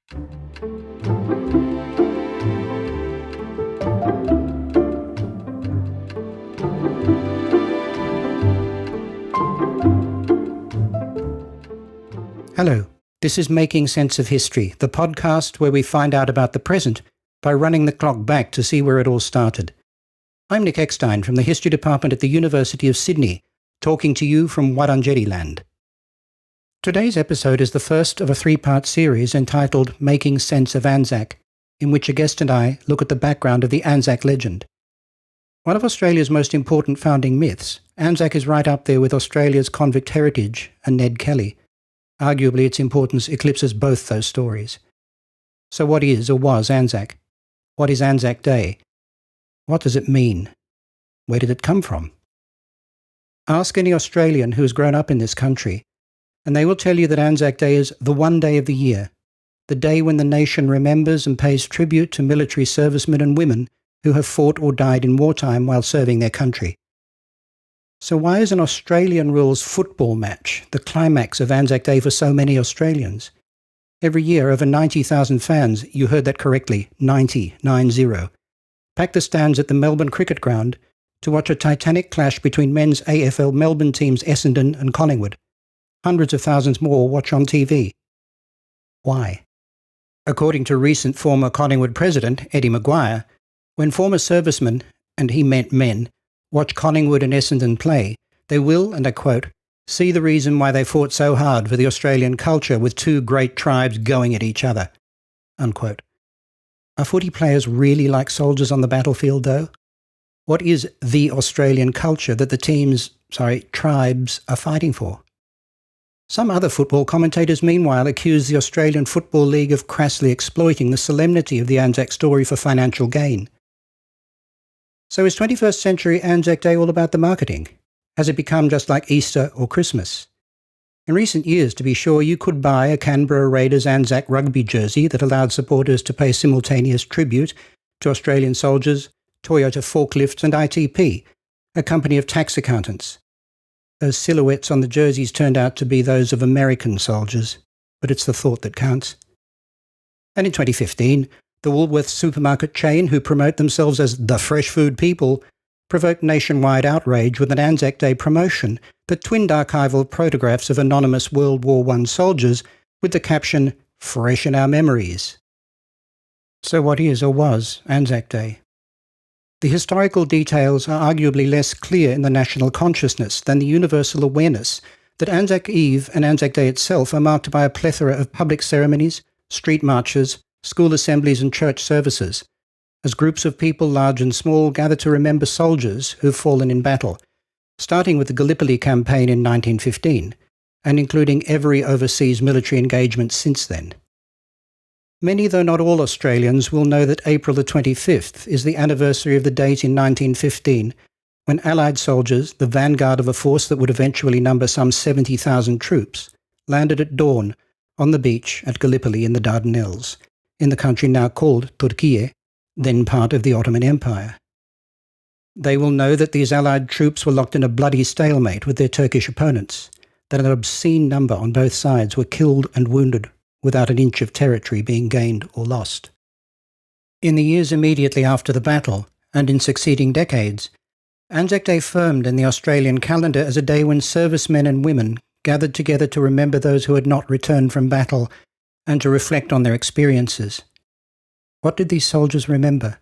Hello, this is Making Sense of History, the podcast where we find out about the present by running the clock back to see where it all started. I'm Nick Eckstein from the History Department at the University of Sydney, talking to you from Wurundjeri land. Today's episode is the first of a three-part series entitled Making Sense of Anzac, in which a guest and I look at the background of the Anzac legend. One of Australia's most important founding myths, Anzac is right up there with Australia's convict heritage and Ned Kelly. Arguably, its importance eclipses both those stories. So what is or was Anzac? What is Anzac Day? What does it mean? Where did it come from? Ask any Australian who has grown up in this country, and they will tell you that Anzac Day is the one day of the year, the day when the nation remembers and pays tribute to military servicemen and women who have fought or died in wartime while serving their country. So why is an Australian rules football match the climax of Anzac Day for so many Australians? Every year, over 90,000 fans, you heard that correctly, 90, pack the stands at the Melbourne Cricket Ground to watch a titanic clash between men's AFL Melbourne teams Essendon and Collingwood. Hundreds of thousands more watch on TV. Why? According to recent former Collingwood president Eddie Maguire, when former servicemen, and he meant men, watch Collingwood and Essendon play, they will, and I quote, see the reason why they fought so hard for the Australian culture with two great tribes going at each other. Unquote. Are footy players really like soldiers on the battlefield, though? What is the Australian culture that the tribes are fighting for? Some other football commentators, meanwhile, accuse the Australian Football League of crassly exploiting the solemnity of the Anzac story for financial gain. So is 21st century Anzac Day all about the marketing? Has it become just like Easter or Christmas? In recent years, to be sure, you could buy a Canberra Raiders Anzac rugby jersey that allowed supporters to pay simultaneous tribute to Australian soldiers, Toyota forklifts and ITP, a company of tax accountants. Those silhouettes on the jerseys turned out to be those of American soldiers, but it's the thought that counts. And in 2015, the Woolworths supermarket chain, who promote themselves as the fresh food people, provoked nationwide outrage with an Anzac Day promotion that twinned archival photographs of anonymous World War I soldiers with the caption, "Fresh in our memories." So what is or was Anzac Day? The historical details are arguably less clear in the national consciousness than the universal awareness that Anzac Eve and Anzac Day itself are marked by a plethora of public ceremonies, street marches, school assemblies and church services, as groups of people large and small gather to remember soldiers who've fallen in battle, starting with the Gallipoli campaign in 1915, and including every overseas military engagement since then. Many, though not all Australians, will know that April the 25th is the anniversary of the date in 1915 when Allied soldiers, the vanguard of a force that would eventually number some 70,000 troops, landed at dawn on the beach at Gallipoli in the Dardanelles, in the country now called Turkey, then part of the Ottoman Empire. They will know that these Allied troops were locked in a bloody stalemate with their Turkish opponents, that an obscene number on both sides were killed and wounded without an inch of territory being gained or lost. In the years immediately after the battle, and in succeeding decades, Anzac Day firmed in the Australian calendar as a day when servicemen and women gathered together to remember those who had not returned from battle and to reflect on their experiences. What did these soldiers remember?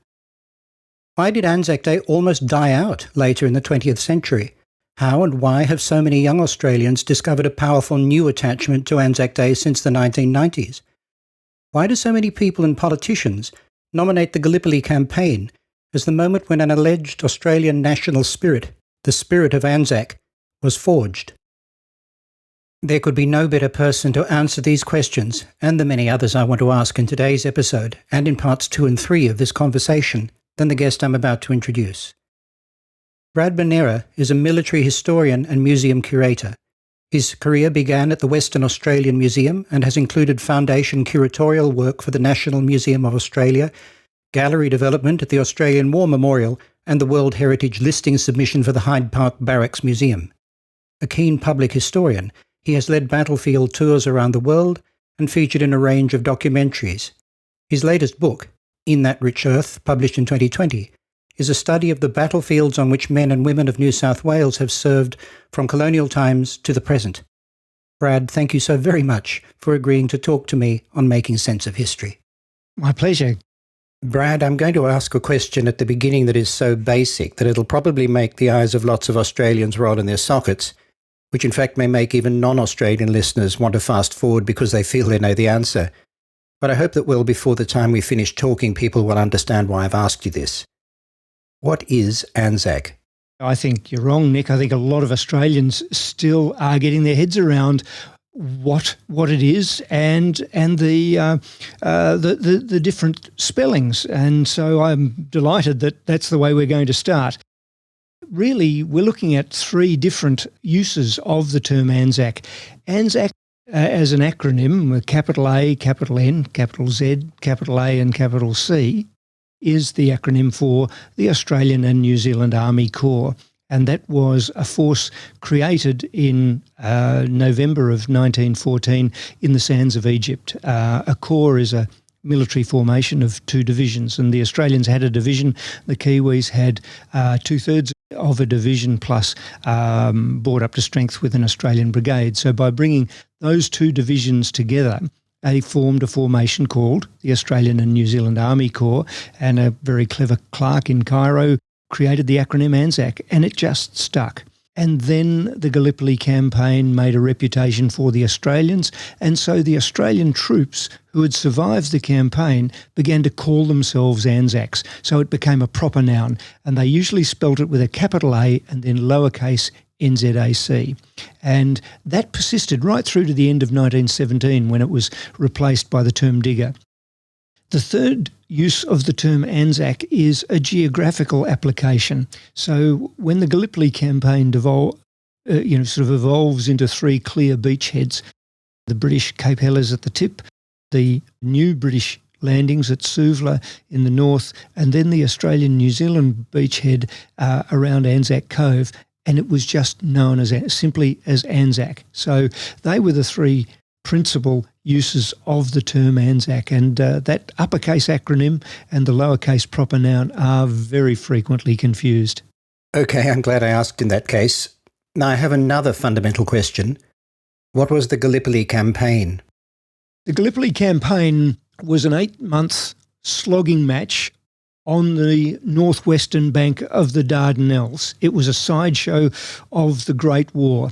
Why did Anzac Day almost die out later in the 20th century? How and why have so many young Australians discovered a powerful new attachment to Anzac Day since the 1990s? Why do so many people and politicians nominate the Gallipoli campaign as the moment when an alleged Australian national spirit, the spirit of Anzac, was forged? There could be no better person to answer these questions, and the many others I want to ask in today's episode, and in parts 2 and 3 of this conversation, than the guest I'm about to introduce. Brad Manera is a military historian and museum curator. His career began at the Western Australian Museum and has included foundation curatorial work for the National Museum of Australia, gallery development at the Australian War Memorial, and the World Heritage Listing submission for the Hyde Park Barracks Museum. A keen public historian, he has led battlefield tours around the world and featured in a range of documentaries. His latest book, In That Rich Earth, published in 2020, is a study of the battlefields on which men and women of New South Wales have served from colonial times to the present. Brad, thank you so very much for agreeing to talk to me on Making Sense of History. My pleasure. Brad, I'm going to ask a question at the beginning that is so basic that it'll probably make the eyes of lots of Australians roll in their sockets, which in fact may make even non-Australian listeners want to fast forward because they feel they know the answer. But I hope that before the time we finish talking, people will understand why I've asked you this. What is Anzac? I think you're wrong, Nick. I think a lot of Australians still are getting their heads around what it is and the different spellings. And so I'm delighted that that's the way we're going to start. Really, we're looking at three different uses of the term Anzac. Anzac as an acronym with capital A, capital N, capital Z, capital A and capital C is the acronym for the Australian and New Zealand Army Corps. And that was a force created in November of 1914 in the sands of Egypt. A corps is a military formation of two divisions, and the Australians had a division. The Kiwis had 2/3 of a division plus brought up to strength with an Australian brigade. So by bringing those two divisions together, they formed a formation called the Australian and New Zealand Army Corps, and a very clever clerk in Cairo created the acronym Anzac, and it just stuck. And then the Gallipoli campaign made a reputation for the Australians, and so the Australian troops who had survived the campaign began to call themselves Anzacs. So it became a proper noun, and they usually spelt it with a capital A and then lowercase NZAC. And that persisted right through to the end of 1917 when it was replaced by the term digger. The third use of the term Anzac is a geographical application. So when the Gallipoli campaign evolves into three clear beachheads, the British Cape Helles at the tip, the new British landings at Suvla in the north, and then the Australian-New Zealand beachhead around Anzac Cove, and it was just known as simply as Anzac. So they were the three principal uses of the term Anzac, and that uppercase acronym and the lowercase proper noun are very frequently confused. Okay, I'm glad I asked in that case. Now I have another fundamental question. What was the Gallipoli campaign? The Gallipoli campaign was an 8-month slogging match on the northwestern bank of the Dardanelles. It was a sideshow of the Great War.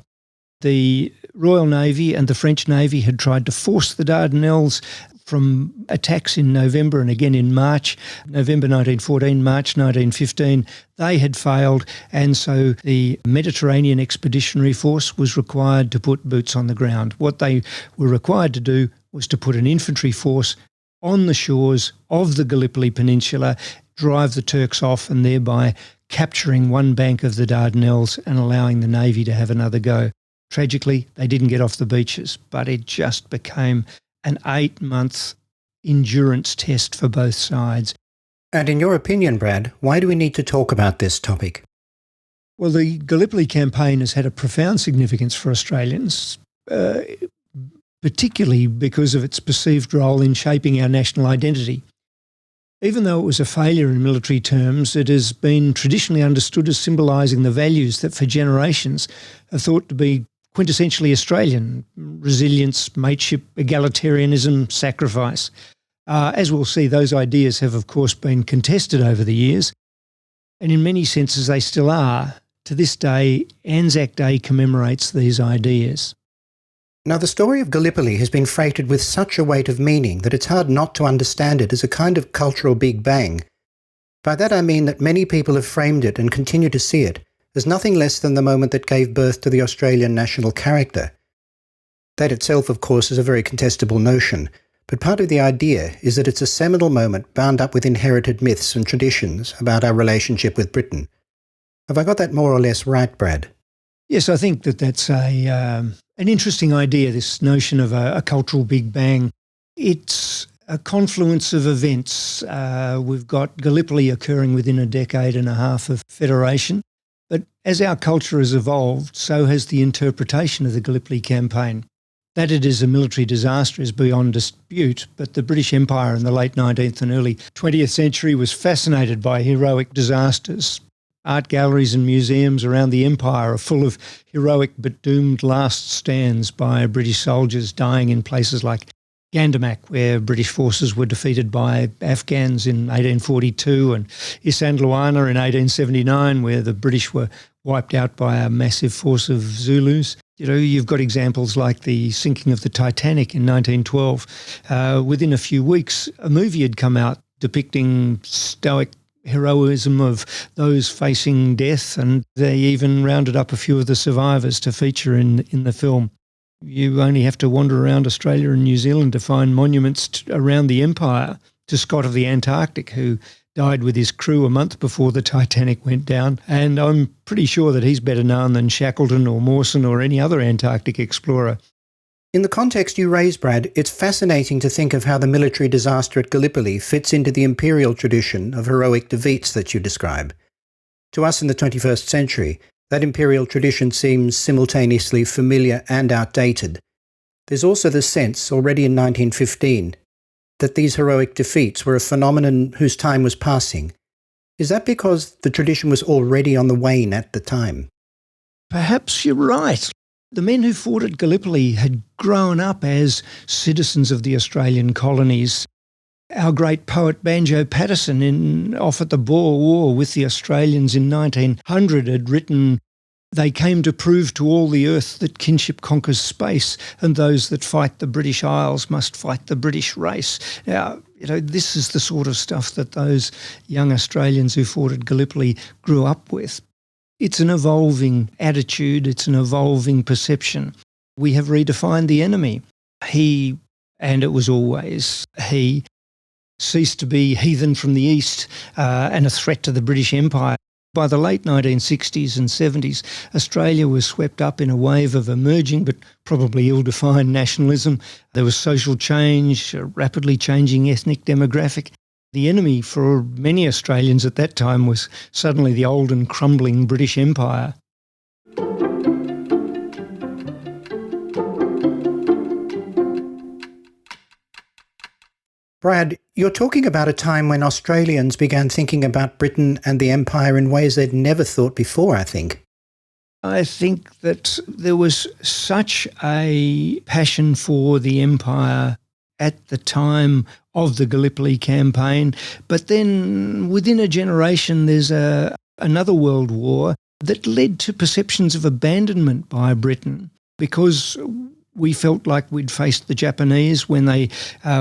The Royal Navy and the French Navy had tried to force the Dardanelles from attacks in November and again in March, November 1914, March 1915. They had failed, and so the Mediterranean Expeditionary Force was required to put boots on the ground. What they were required to do was to put an infantry force on the shores of the Gallipoli Peninsula, drive the Turks off, and thereby capturing one bank of the Dardanelles and allowing the Navy to have another go. Tragically, they didn't get off the beaches, but it just became an 8-month endurance test for both sides. And in your opinion, Brad, why do we need to talk about this topic? Well, the Gallipoli campaign has had a profound significance for Australians, particularly because of its perceived role in shaping our national identity. Even though it was a failure in military terms, it has been traditionally understood as symbolising the values that for generations are thought to be quintessentially Australian: resilience, mateship, egalitarianism, sacrifice. As we'll see, those ideas have of course been contested over the years, and in many senses they still are. To this day, Anzac Day commemorates these ideas. Now, the story of Gallipoli has been freighted with such a weight of meaning that it's hard not to understand it as a kind of cultural Big Bang. By that I mean that many people have framed it and continue to see it as nothing less than the moment that gave birth to the Australian national character. That itself, of course, is a very contestable notion, but part of the idea is that it's a seminal moment bound up with inherited myths and traditions about our relationship with Britain. Have I got that more or less right, Brad? Yes, I think that that's an interesting idea, this notion of a cultural Big Bang. It's a confluence of events. We've got Gallipoli occurring within a decade and a half of federation. But as our culture has evolved, so has the interpretation of the Gallipoli campaign. That it is a military disaster is beyond dispute, but the British Empire in the late 19th and early 20th century was fascinated by heroic disasters. Art galleries and museums around the empire are full of heroic but doomed last stands by British soldiers dying in places like Gandamak, where British forces were defeated by Afghans in 1842, and Isandlwana in 1879, where the British were wiped out by a massive force of Zulus. You've got examples like the sinking of the Titanic in 1912. Within a few weeks, a movie had come out depicting stoic heroism of those facing death, and they even rounded up a few of the survivors to feature in the film. You only have to wander around Australia and New Zealand to find monuments around the empire to Scott of the Antarctic, who died with his crew a month before the Titanic went down. And I'm pretty sure that he's better known than Shackleton or Mawson or any other Antarctic explorer. In the context you raise, Brad, it's fascinating to think of how the military disaster at Gallipoli fits into the imperial tradition of heroic defeats that you describe. To us in the 21st century, that imperial tradition seems simultaneously familiar and outdated. There's also the sense, already in 1915, that these heroic defeats were a phenomenon whose time was passing. Is that because the tradition was already on the wane at the time? Perhaps you're right. The men who fought at Gallipoli had grown up as citizens of the Australian colonies. Our great poet Banjo Patterson, off at the Boer War with the Australians in 1900, had written, "They came to prove to all the earth that kinship conquers space, and those that fight the British Isles must fight the British race." Now, this is the sort of stuff that those young Australians who fought at Gallipoli grew up with. It's an evolving attitude, it's an evolving perception. We have redefined the enemy. He, and it was always he, ceased to be heathen from the east and a threat to the British Empire. By the late 1960s and 70s, Australia was swept up in a wave of emerging but probably ill-defined nationalism. There was social change, a rapidly changing ethnic demographic. The enemy for many Australians at that time was suddenly the old and crumbling British Empire. Brad, you're talking about a time when Australians began thinking about Britain and the Empire in ways they'd never thought before, I think. I think that there was such a passion for the Empire at the time of the Gallipoli campaign, but then within a generation there's another world war that led to perceptions of abandonment by Britain, because we felt like we'd faced the Japanese when they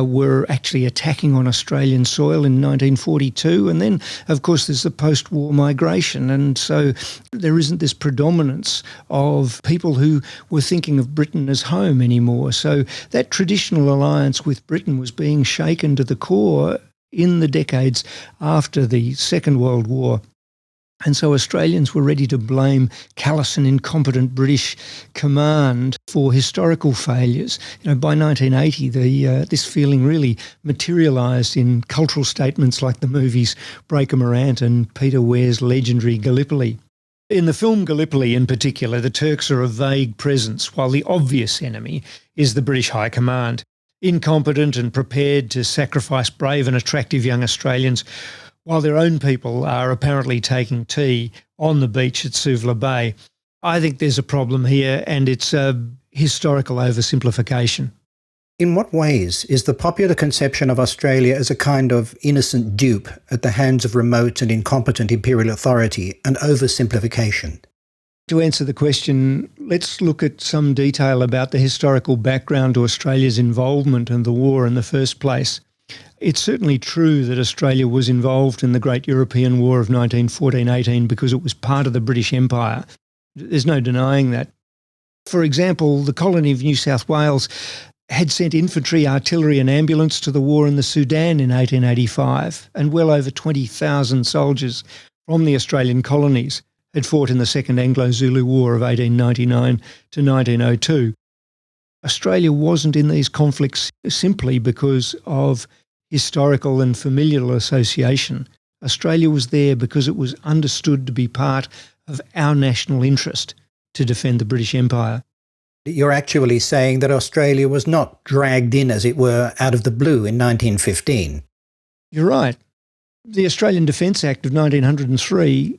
were actually attacking on Australian soil in 1942. And then, of course, there's the post-war migration. And so there isn't this predominance of people who were thinking of Britain as home anymore. So that traditional alliance with Britain was being shaken to the core in the decades after the Second World War. And so Australians were ready to blame callous and incompetent British command for historical failures. By 1980, this feeling really materialised in cultural statements like the movies Breaker Morant and Peter Ware's legendary Gallipoli. In the film Gallipoli in particular, the Turks are a vague presence, while the obvious enemy is the British High Command, incompetent and prepared to sacrifice brave and attractive young Australians, while their own people are apparently taking tea on the beach at Suvla Bay. I think there's a problem here, and it's a historical oversimplification. In what ways is the popular conception of Australia as a kind of innocent dupe at the hands of remote and incompetent imperial authority an oversimplification? To answer the question, let's look at some detail about the historical background to Australia's involvement in the war in the first place. It's certainly true that Australia was involved in the Great European War of 1914-18 because it was part of the British Empire. There's no denying that. For example, the colony of New South Wales had sent infantry, artillery and ambulance to the war in the Sudan in 1885, and well over 20,000 soldiers from the Australian colonies had fought in the Second Anglo-Zulu War of 1899 to 1902. Australia wasn't in these conflicts simply because of historical and familial association. Australia was there because it was understood to be part of our national interest to defend the British Empire. You're actually saying that Australia was not dragged in, as it were, out of the blue in 1915. You're right. The Australian Defence Act of 1903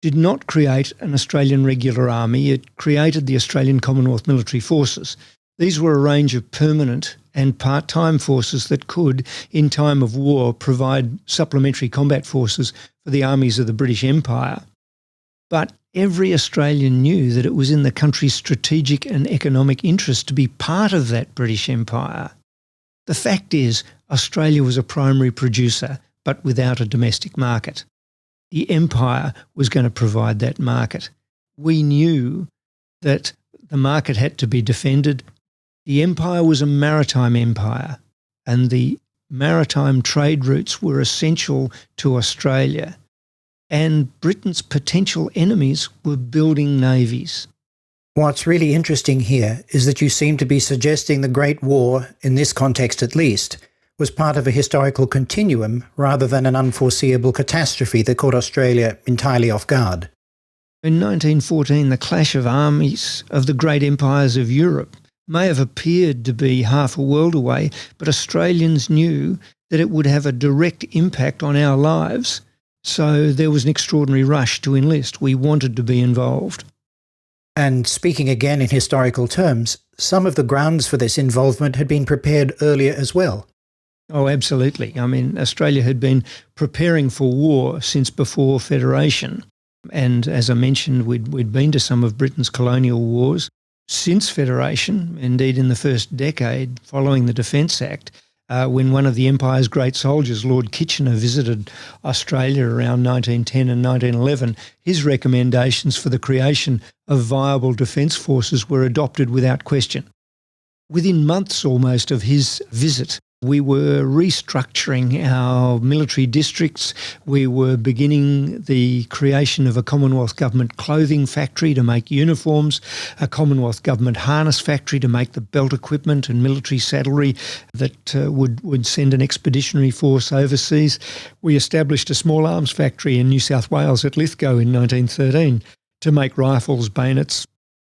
did not create an Australian regular army. It created the Australian Commonwealth Military Forces. These were a range of permanent and part-time forces that could, in time of war, provide supplementary combat forces for the armies of the British Empire. But every Australian knew that it was in the country's strategic and economic interest to be part of that British Empire. The fact is, Australia was a primary producer, but without a domestic market. The Empire was going to provide that market. We knew that the market had to be defended. The Empire was a maritime empire, and the maritime trade routes were essential to Australia. And Britain's potential enemies were building navies. What's really interesting here is that you seem to be suggesting the Great War, in this context at least, was part of a historical continuum rather than an unforeseeable catastrophe that caught Australia entirely off guard. In 1914, the clash of armies of the great empires of Europe may have appeared to be half a world away, but Australians knew that it would have a direct impact on our lives. So there was an extraordinary rush to enlist. We wanted to be involved. And speaking again in historical terms, some of the grounds for this involvement had been prepared earlier as well. Oh, absolutely. I mean, Australia had been preparing for war since before Federation. And as I mentioned, we'd been to some of Britain's colonial wars since Federation, indeed in the first decade following the Defence Act. When one of the Empire's great soldiers, Lord Kitchener, visited Australia around 1910 and 1911, his recommendations for the creation of viable defence forces were adopted without question. Within months almost of his visit, we were restructuring our military districts. We were beginning the creation of a Commonwealth Government clothing factory to make uniforms, a Commonwealth Government harness factory to make the belt equipment and military saddlery that would send an expeditionary force overseas. We established a small arms factory in New South Wales at Lithgow in 1913 to make rifles, bayonets.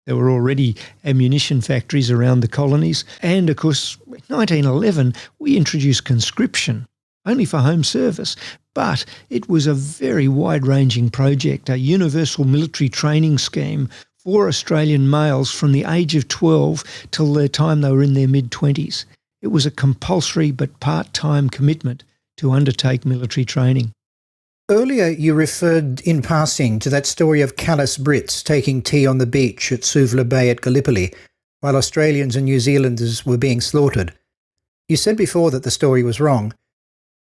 There were already ammunition factories around the colonies. And, of course, in 1911, we introduced conscription, only for home service. But it was a very wide-ranging project, a universal military training scheme for Australian males from the age of 12 till the time they were in their mid-20s. It was a compulsory but part-time commitment to undertake military training. Earlier, you referred in passing to that story of callous Brits taking tea on the beach at Suvla Bay at Gallipoli, while Australians and New Zealanders were being slaughtered. You said before that the story was wrong.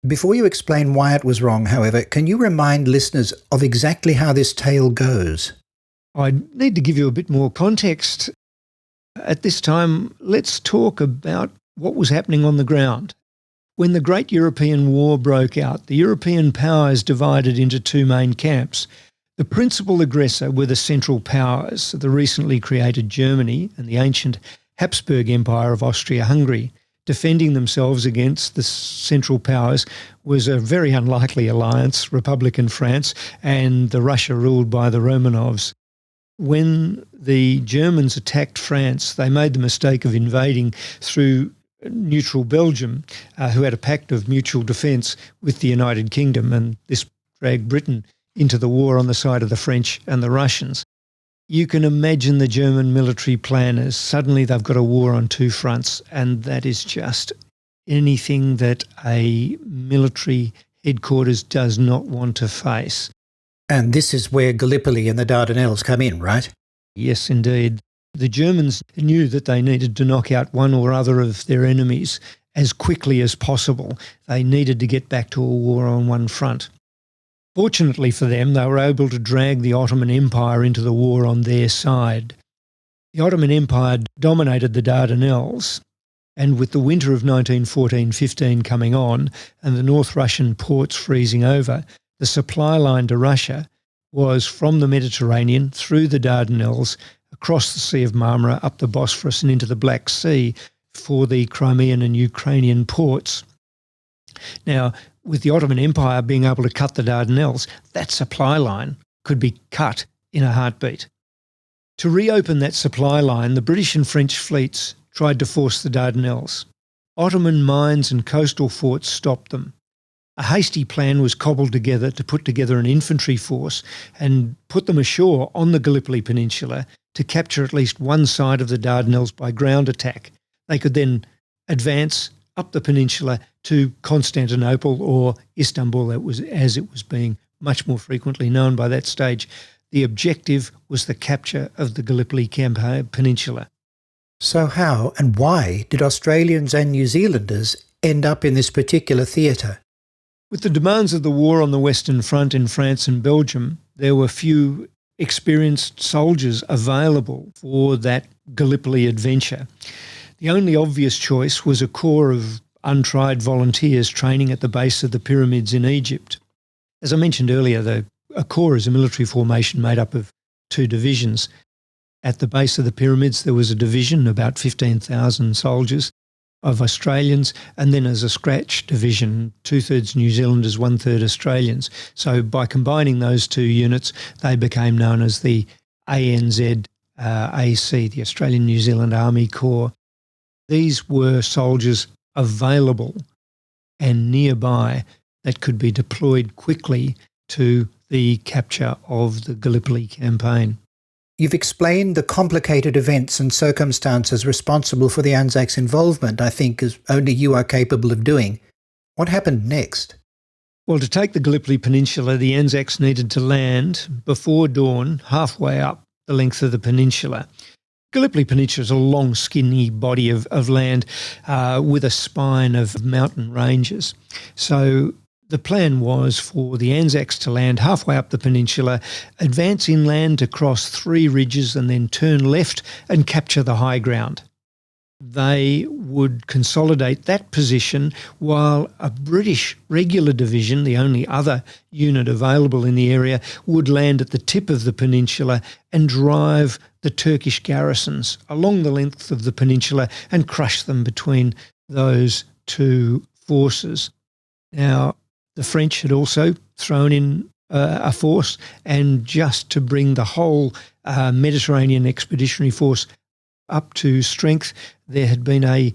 Before you explain why it was wrong, however, can you remind listeners of exactly how this tale goes? I need to give you a bit more context. At this time, let's talk about what was happening on the ground. When the Great European War broke out, the European powers divided into two main camps. The principal aggressor were the Central Powers, the recently created Germany and the ancient Habsburg Empire of Austria-Hungary. Defending themselves against the Central Powers was a very unlikely alliance, Republican France and the Russia ruled by the Romanovs. When the Germans attacked France, they made the mistake of invading through neutral Belgium, who had a pact of mutual defence with the United Kingdom, and this dragged Britain into the war on the side of the French and the Russians. You can imagine the German military planners. Suddenly they've got a war on two fronts, and that is just anything that a military headquarters does not want to face. And this is where Gallipoli and the Dardanelles come in, right? Yes, indeed. The Germans knew that they needed to knock out one or other of their enemies as quickly as possible. They needed to get back to a war on one front. Fortunately for them, they were able to drag the Ottoman Empire into the war on their side. The Ottoman Empire dominated the Dardanelles, and with the winter of 1914-15 coming on and the North Russian ports freezing over, the supply line to Russia was from the Mediterranean through the Dardanelles, across the Sea of Marmara, up the Bosphorus and into the Black Sea for the Crimean and Ukrainian ports. Now, with the Ottoman Empire being able to cut the Dardanelles, that supply line could be cut in a heartbeat. To reopen that supply line, the British and French fleets tried to force the Dardanelles. Ottoman mines and coastal forts stopped them. A hasty plan was cobbled together to put together an infantry force and put them ashore on the Gallipoli Peninsula to capture at least one side of the Dardanelles by ground attack. They could then advance up the peninsula to Constantinople, or Istanbul, as it was being much more frequently known by that stage. The objective was the capture of the Gallipoli Peninsula. So how and why did Australians and New Zealanders end up in this particular theatre? With the demands of the war on the Western Front in France and Belgium, there were few experienced soldiers available for that Gallipoli adventure. The only obvious choice was a corps of untried volunteers training at the base of the pyramids in Egypt. As I mentioned earlier, a corps is a military formation made up of 2 divisions. At the base of the pyramids, there was a division, about 15,000 soldiers of Australians, and then as a scratch division, 2/3 New Zealanders, 1/3 Australians. So by combining those 2 units, they became known as the ANZAC, the Australian New Zealand Army Corps. These were soldiers available and nearby that could be deployed quickly to the capture of the Gallipoli campaign. You've explained the complicated events and circumstances responsible for the Anzac's involvement, I think, as only you are capable of doing. What happened next? Well, to take the Gallipoli Peninsula, the Anzacs needed to land before dawn, halfway up the length of the peninsula. Gallipoli Peninsula is a long, skinny body of land with a spine of mountain ranges. So the plan was for the Anzacs to land halfway up the peninsula, advance inland to cross 3 ridges and then turn left and capture the high ground. They would consolidate that position while a British regular division, the only other unit available in the area, would land at the tip of the peninsula and drive the Turkish garrisons along the length of the peninsula and crush them between those 2 forces. Now, the French had also thrown in a force, and just to bring the whole Mediterranean Expeditionary Force up to strength, there had been a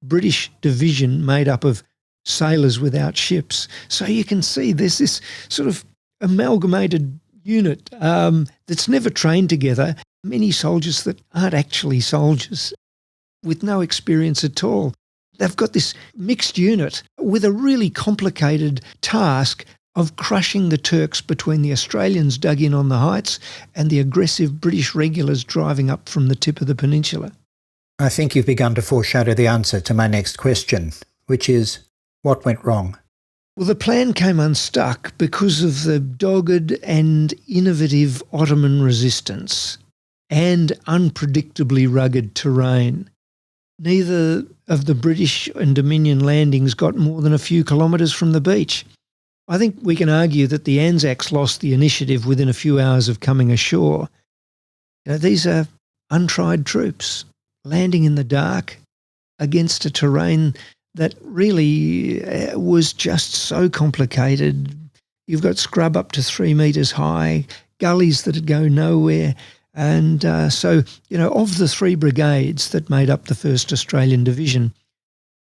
British division made up of sailors without ships. So you can see there's this sort of amalgamated unit that's never trained together, many soldiers that aren't actually soldiers with no experience at all. They've got this mixed unit with a really complicated task of crushing the Turks between the Australians dug in on the heights and the aggressive British regulars driving up from the tip of the peninsula. I think you've begun to foreshadow the answer to my next question, which is, what went wrong? Well, the plan came unstuck because of the dogged and innovative Ottoman resistance and unpredictably rugged terrain. Neither of the British and Dominion landings got more than a few kilometres from the beach. I think we can argue that the Anzacs lost the initiative within a few hours of coming ashore. These are untried troops landing in the dark against a terrain that really was just so complicated. You've got scrub up to 3 metres high, gullies that go nowhere. And so, of the 3 brigades that made up the 1st Australian Division,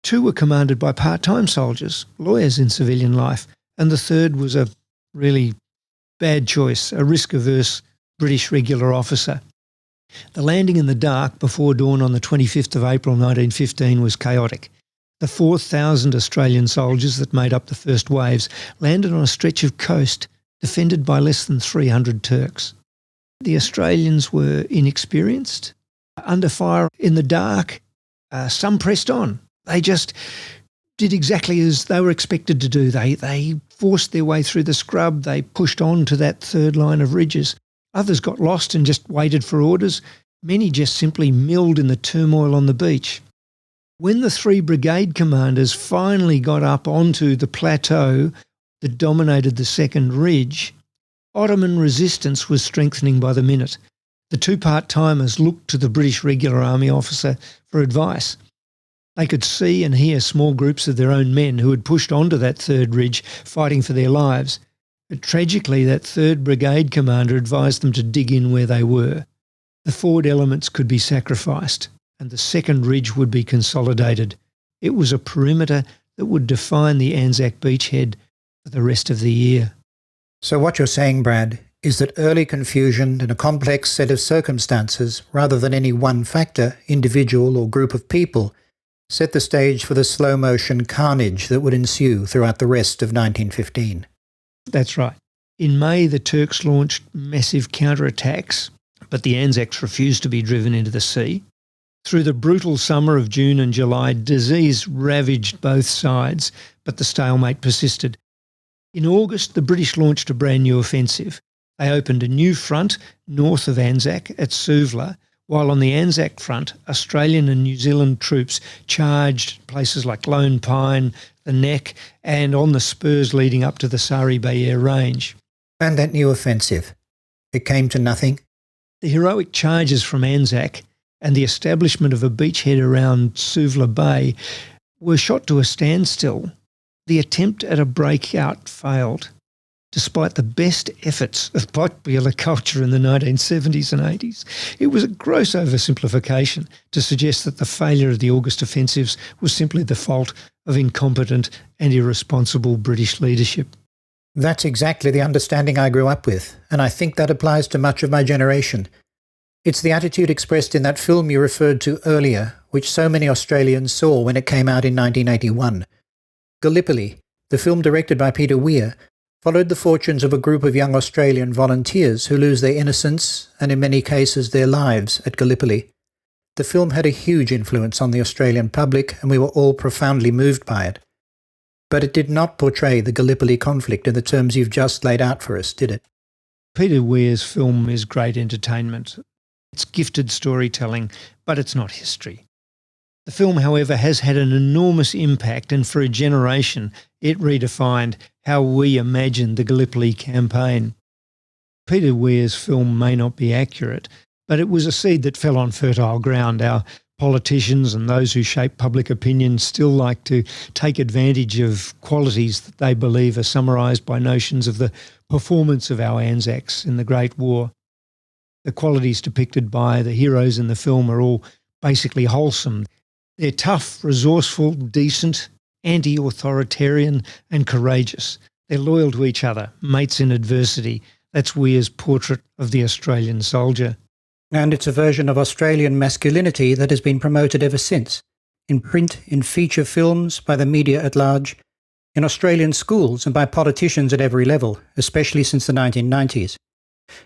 2 were commanded by part-time soldiers, lawyers in civilian life, and the 3rd was a really bad choice, a risk-averse British regular officer. The landing in the dark before dawn on the 25th of April 1915 was chaotic. The 4,000 Australian soldiers that made up the first waves landed on a stretch of coast defended by less than 300 Turks. The Australians were inexperienced, under fire in the dark. Some pressed on. They just did exactly as they were expected to do. They forced their way through the scrub. They pushed on to that 3rd line of ridges. Others got lost and just waited for orders. Many just simply milled in the turmoil on the beach. When the 3 brigade commanders finally got up onto the plateau that dominated the 2nd ridge, Ottoman resistance was strengthening by the minute. The 2 part-timers looked to the British regular army officer for advice. They could see and hear small groups of their own men who had pushed onto that 3rd ridge fighting for their lives. But tragically, that 3rd brigade commander advised them to dig in where they were. The forward elements could be sacrificed and the second ridge would be consolidated. It was a perimeter that would define the Anzac beachhead for the rest of the year. So what you're saying, Brad, is that early confusion and a complex set of circumstances, rather than any one factor, individual or group of people, set the stage for the slow-motion carnage that would ensue throughout the rest of 1915. That's right. In May, the Turks launched massive counterattacks, but the Anzacs refused to be driven into the sea. Through the brutal summer of June and July, disease ravaged both sides, but the stalemate persisted. In August, the British launched a brand new offensive. They opened a new front north of Anzac at Suvla, while on the Anzac front, Australian and New Zealand troops charged places like Lone Pine, the Neck, and on the spurs leading up to the Sari Bay Air Range. And that new offensive, it came to nothing? The heroic charges from Anzac and the establishment of a beachhead around Suvla Bay were shot to a standstill. The attempt at a breakout failed. Despite the best efforts of popular culture in the 1970s and 80s, it was a gross oversimplification to suggest that the failure of the August offensives was simply the fault of incompetent and irresponsible British leadership. That's exactly the understanding I grew up with, and I think that applies to much of my generation. It's the attitude expressed in that film you referred to earlier, which so many Australians saw when it came out in 1981. Gallipoli, the film directed by Peter Weir, followed the fortunes of a group of young Australian volunteers who lose their innocence and in many cases their lives at Gallipoli. The film had a huge influence on the Australian public and we were all profoundly moved by it. But it did not portray the Gallipoli conflict in the terms you've just laid out for us, did it? Peter Weir's film is great entertainment. It's gifted storytelling, but it's not history. The film, however, has had an enormous impact, and for a generation it redefined how we imagined the Gallipoli campaign. Peter Weir's film may not be accurate, but it was a seed that fell on fertile ground. Our politicians and those who shape public opinion still like to take advantage of qualities that they believe are summarised by notions of the performance of our Anzacs in the Great War. The qualities depicted by the heroes in the film are all basically wholesome. They're tough, resourceful, decent, anti-authoritarian and courageous. They're loyal to each other, mates in adversity. That's Weir's portrait of the Australian soldier. And it's a version of Australian masculinity that has been promoted ever since, in print, in feature films, by the media at large, in Australian schools and by politicians at every level, especially since the 1990s.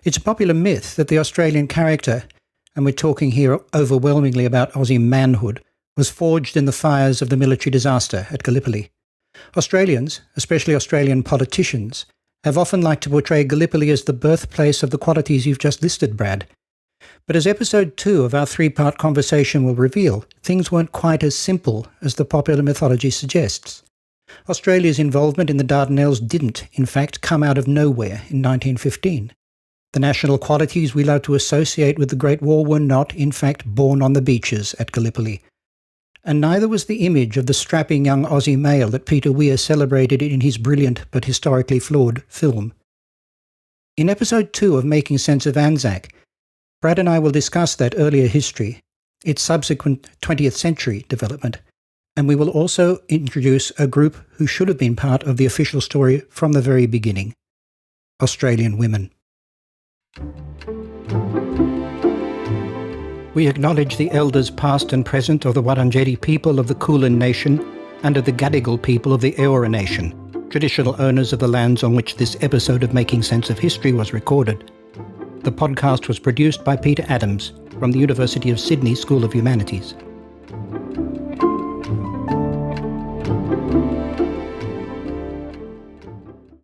It's a popular myth that the Australian character, and we're talking here overwhelmingly about Aussie manhood, was forged in the fires of the military disaster at Gallipoli. Australians, especially Australian politicians, have often liked to portray Gallipoli as the birthplace of the qualities you've just listed, Brad. But as episode 2 of our 3-part conversation will reveal, things weren't quite as simple as the popular mythology suggests. Australia's involvement in the Dardanelles didn't, in fact, come out of nowhere in 1915. The national qualities we love to associate with the Great War were not, in fact, born on the beaches at Gallipoli. And neither was the image of the strapping young Aussie male that Peter Weir celebrated in his brilliant but historically flawed film. In episode 2 of Making Sense of Anzac, Brad and I will discuss that earlier history, its subsequent 20th century development, and we will also introduce a group who should have been part of the official story from the very beginning: Australian women. We acknowledge the elders past and present of the Wurundjeri people of the Kulin Nation and of the Gadigal people of the Eora Nation, traditional owners of the lands on which this episode of Making Sense of History was recorded. The podcast was produced by Peter Adams from the University of Sydney School of Humanities.